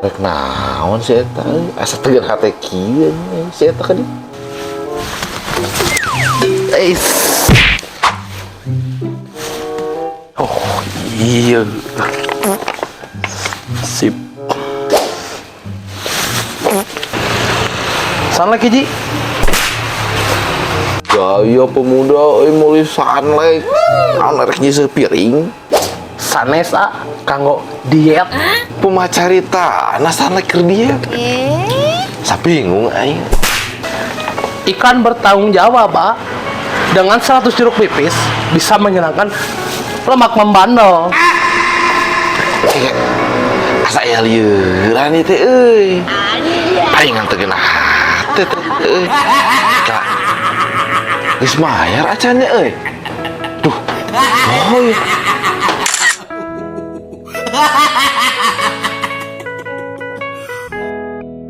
Rek naon si eta asa tegan hate kieu si eta ka dieu. Oh iya sip san lagi ji gaya pemuda mulai sanlek naon rek nyiseu piring sanes kanggo diet pemacarita nasan keur diet sapingung aing ikan bertanggung jawab dengan 100 jeruk pipis bisa menghilangkan lemak membandel. Asa aya lieuran ieu teh euy aing ngantegeun hate teh euy ka geus mayar acannya euy tuh oh